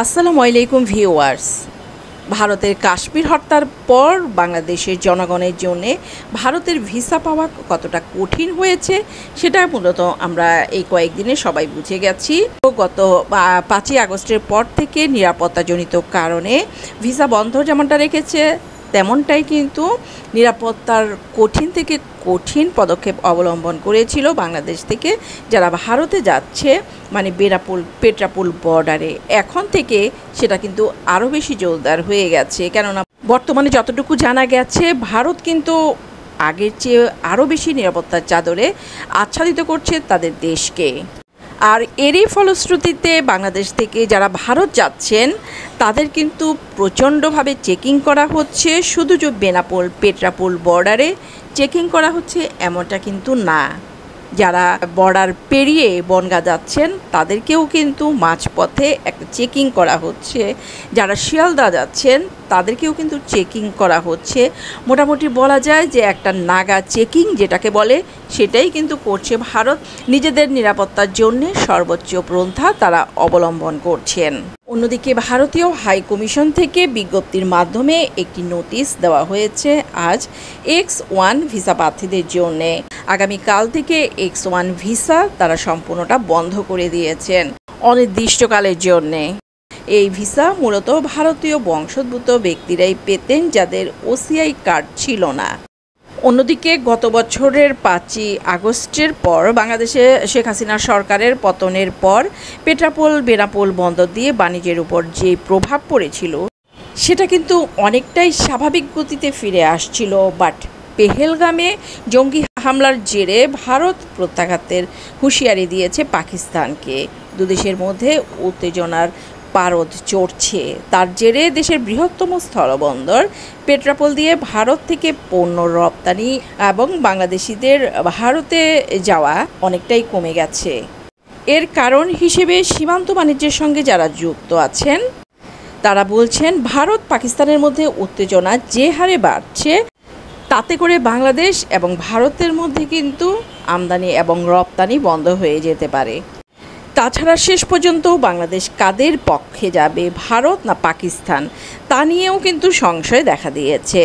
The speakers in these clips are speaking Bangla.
আসসালামু আলাইকুম ভিউয়ার্স। ভারতের কাশ্মীর হত্যার পর বাংলাদেশের জনগণের জন্য ভারতের ভিসা পাওয়া কতটা কঠিন হয়েছে সেটা মূলত আমরা এই কয়েকদিনে সবাই বুঝে গেছি। গত 5ই আগস্টের পর থেকে নিরাপত্তাজনিত কারণে ভিসা বন্ধ যেমনটা রেখেছে তেমনটাই কিন্তু নিরাপত্তার কঠিন থেকে কঠিন পদক্ষেপ অবলম্বন করেছিল বাংলাদেশ থেকে যারা ভারতে যাচ্ছে, মানে পেট্রাপোল বর্ডারে। এখন থেকে সেটা কিন্তু আরও বেশি জোরদার হয়ে গেছে, কেননা বর্তমানে যতটুকু জানা গেছে ভারত কিন্তু আগের চেয়ে আরও বেশি নিরাপত্তার চাদরে আচ্ছাদিত করছে তাদের দেশকে। আর এরই ফলশ্রুতিতে বাংলাদেশ থেকে যারা ভারত যাচ্ছেন তাদের কিন্তু প্রচণ্ডভাবে চেকিং করা হচ্ছে। শুধু যে পেট্রাপোল বর্ডারে চেকিং করা হচ্ছে এমনটা কিন্তু না, যারা বর্ডার পেরিয়ে বনগাঁ যাচ্ছেন তাদেরকেও কিন্তু মাঝপথে একটা চেকিং করা হচ্ছে। যারা শিয়ালদা যাচ্ছেন তাদেরকেও কিন্তু চেকিং করা হচ্ছে। মোটামুটি বলা যায় যে একটা নাগা চেকিং যেটাকে বলে সেটাই কিন্তু করছে ভারত। নিজেদের নিরাপত্তার জন্য সর্বোচ্চ পন্থা তারা অবলম্বন করছেন। অন্যদিকে ভারতীয় হাই কমিশন থেকে বিজ্ঞপ্তির মাধ্যমে একটি নোটিশ দেওয়া হয়েছে আজ X1 ভিসা প্রার্থীদের জন্য। আগামীকাল থেকে X1 ভিসা তারা সম্পূর্ণটা বন্ধ করে দিয়েছেন অনির্দিষ্টকালের জন্যে। এই ভিসা মূলত ভারতীয় বংশোদ্ভূত ব্যক্তিরাই পেতেন যাদের OCI কার্ড ছিল না। অন্যদিকে গত বছরের 5ই আগস্টের পর বাংলাদেশে শেখ হাসিনা সরকারের পতনের পর বেনাপোল বন্দর দিয়ে বাণিজ্যের উপর যে প্রভাব পড়েছিল সেটা কিন্তু অনেকটাই স্বাভাবিক গতিতে ফিরে আসছিল। বাট পেহেলগামে জঙ্গি হামলার জেরে ভারত প্রত্যাঘাতের হুঁশিয়ারি দিয়েছে পাকিস্তানকে। দুদেশের মধ্যে উত্তেজনার পারদ চড়ছে। তার জেরে দেশের বৃহত্তম স্থলবন্দর পেট্রাপোল দিয়ে ভারত থেকে পণ্য রপ্তানি এবং বাংলাদেশিদের ভারতে যাওয়া অনেকটাই কমে গেছে। এর কারণ হিসেবে সীমান্ত বাণিজ্যের সঙ্গে যারা যুক্ত আছেন তারা বলছেন ভারত পাকিস্তানের মধ্যে উত্তেজনা যে হারে বাড়ছে তাতে করে বাংলাদেশ এবং ভারতের মধ্যে কিন্তু আমদানি এবং রপ্তানি বন্ধ হয়ে যেতে পারে। তাছাড়া শেষ পর্যন্ত বাংলাদেশ কাদের পক্ষে যাবে, ভারত না পাকিস্তান, তা নিয়েও কিন্তু সংশয় দেখা দিয়েছে।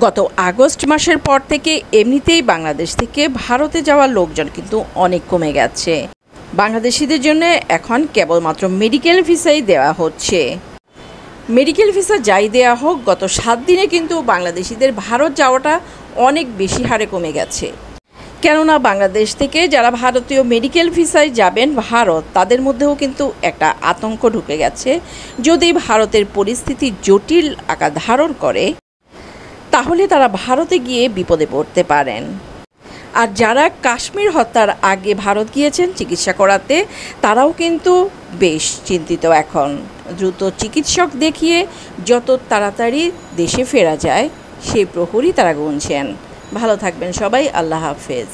গত আগস্ট মাসের পর থেকে এমনিতেই বাংলাদেশ থেকে ভারতে যাওয়ার লোকজন কিন্তু অনেক কমে গেছে। বাংলাদেশিদের জন্য এখন কেবলমাত্র মেডিকেল ভিসাই দেওয়া হচ্ছে। মেডিকেল ভিসা যাই দেওয়া হোক, গত 7 দিনে কিন্তু বাংলাদেশিদের ভারত যাওয়াটা অনেক বেশি হারে কমে গেছে। কেননা বাংলাদেশ থেকে যারা ভারতীয় মেডিকেল ভিসায় যাবেন ভারত, তাদের মধ্যেও কিন্তু একটা আতঙ্ক ঢুকে গেছে। যদি ভারতের পরিস্থিতি জটিল আকার ধারণ করে তাহলে তারা ভারতে গিয়ে বিপদে পড়তে পারেন। আর যারা কাশ্মীর হত্যার আগে ভারত গিয়েছেন চিকিৎসা করাতে তারাও কিন্তু বেশ চিন্তিত। এখন দ্রুত চিকিৎসক দেখিয়ে যত তাড়াতাড়ি দেশে ফেরা যায় সেই প্রহরী তারা গুনছেন। ভালো থাকবেন সবাই, আল্লাহ হাফেজ।